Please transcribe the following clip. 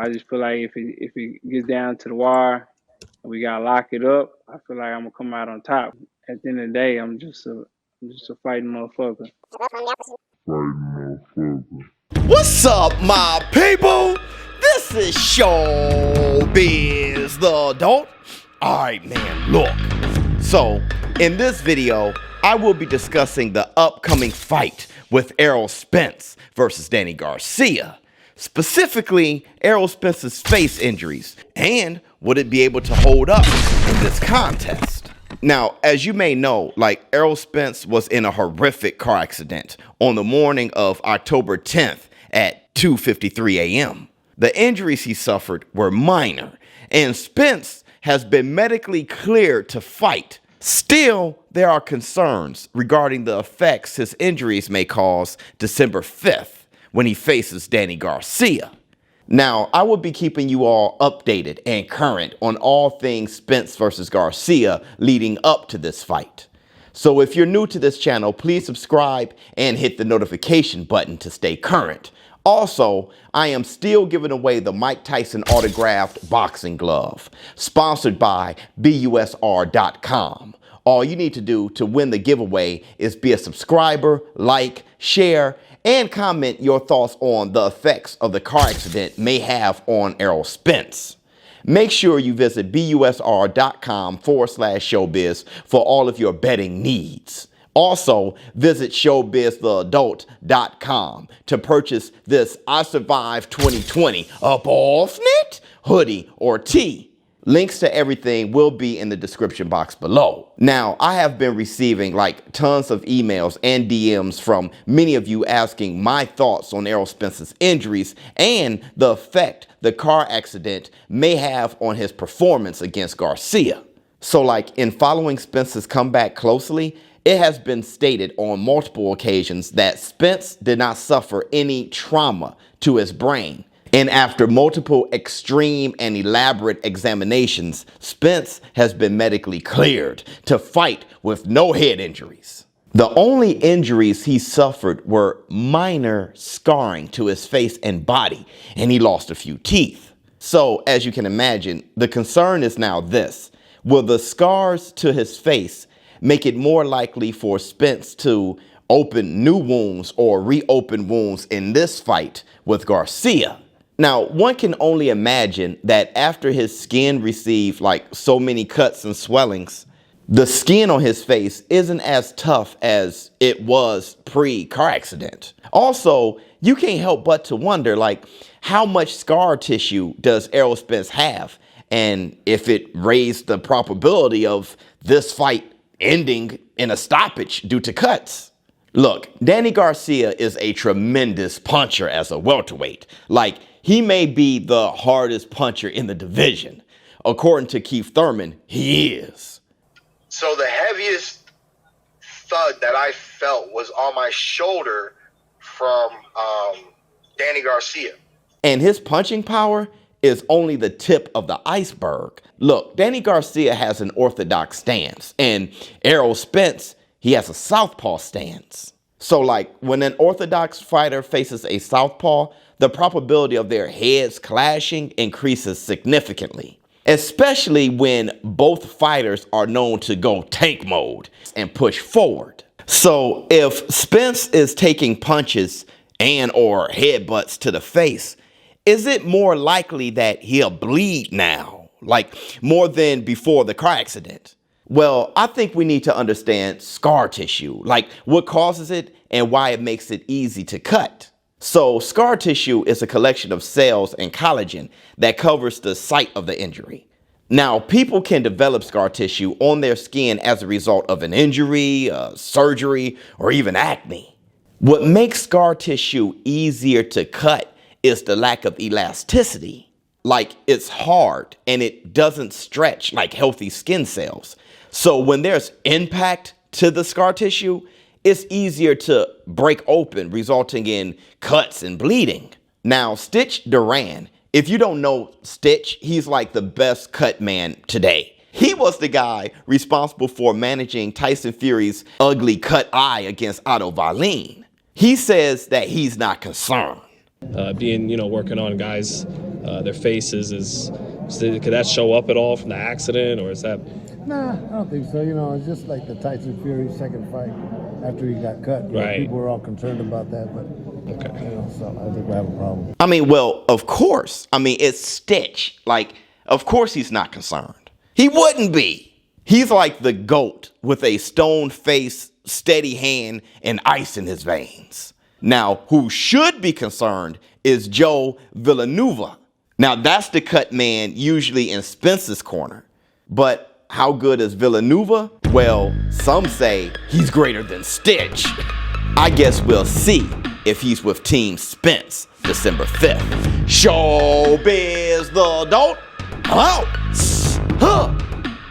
I just feel like if it gets down to the wire and we gotta lock it up, I feel like I'm gonna come out on top. At the end of the day, I'm just a fighting motherfucker. What's up, my people? This is ShowBizz the Adult. Alright, man, look. So, in this video, I will be discussing the upcoming fight with Errol Spence versus Danny Garcia. Specifically, Errol Spence's face injuries, and would it be able to hold up in this contest? Now, as you may know, Errol Spence was in a horrific car accident on the morning of October 10th at 2:53 a.m. The injuries he suffered were minor, and Spence has been medically cleared to fight. Still, there are concerns regarding the effects his injuries may cause December 5th when he faces Danny Garcia. Now, I will be keeping you all updated and current on all things Spence versus Garcia leading up to this fight. So if you're new to this channel, please subscribe and hit the notification button to stay current. Also, I am still giving away the Mike Tyson autographed boxing glove, sponsored by Buzzsprout.com. All you need to do to win the giveaway is be a subscriber, like, share, and comment your thoughts on the effects of the car accident may have on Errol Spence. Make sure you visit Buzzsprout.com/showbiz for all of your betting needs. Also, visit ShowBizTheAdult.com to purchase this I Survived 2020 Up Off Net hoodie or tee. Links to everything will be in the description box below. Now, I have been receiving tons of emails and DMs from many of you asking my thoughts on Errol Spence's injuries and the effect the car accident may have on his performance against Garcia. So in following Spence's comeback closely, it has been stated on multiple occasions that Spence did not suffer any trauma to his brain. And after multiple extreme and elaborate examinations, Spence has been medically cleared to fight with no head injuries. The only injuries he suffered were minor scarring to his face and body, and he lost a few teeth. So, as you can imagine, the concern is now this: will the scars to his face make it more likely for Spence to open new wounds or reopen wounds in this fight with Garcia? Now, one can only imagine that after his skin received so many cuts and swellings, the skin on his face isn't as tough as it was pre-car accident. Also, you can't help but to wonder how much scar tissue does Errol Spence have, and if it raised the probability of this fight ending in a stoppage due to cuts. Look, Danny Garcia is a tremendous puncher as a welterweight. He may be the hardest puncher in the division. According to Keith Thurman, he is. So the heaviest thud that I felt was on my shoulder from Danny Garcia. And his punching power is only the tip of the iceberg. Look, Danny Garcia has an orthodox stance, and Errol Spence, he has a southpaw stance. So when an orthodox fighter faces a southpaw, the probability of their heads clashing increases significantly, especially when both fighters are known to go tank mode and push forward. So if Spence is taking punches and/or headbutts to the face, is it more likely that he'll bleed now, more than before the car accident? Well, I think we need to understand scar tissue, what causes it and why it makes it easy to cut. So scar tissue is a collection of cells and collagen that covers the site of the injury. Now, people can develop scar tissue on their skin as a result of an injury, surgery, or even acne. What makes scar tissue easier to cut is the lack of elasticity. It's hard and it doesn't stretch like healthy skin cells. So when there's impact to the scar tissue, it's easier to break open, resulting in cuts and bleeding. Now, Stitch Duran, if you don't know Stitch, he's the best cut man today. He was the guy responsible for managing Tyson Fury's ugly cut eye against Otto Wallin. He says that he's not concerned. Working on guys their faces. Could that show up at all from the accident, or is that? Nah, I don't think so. You know, it's just like the Tyson Fury second fight after he got cut. Right. People were all concerned about that, but Okay. you know, so I think we have a problem. I mean, well, of course. I mean, it's Stitch. Like, of course he's not concerned. He wouldn't be. He's like the GOAT with a stone face, steady hand, and ice in his veins. Now, who should be concerned is Joe Villanueva. Now, that's the cut man usually in Spence's corner. But how good is Villanueva? Well, some say he's greater than Stitch. I guess we'll see if he's with Team Spence December 5th. ShowBizz the Adult. Hello.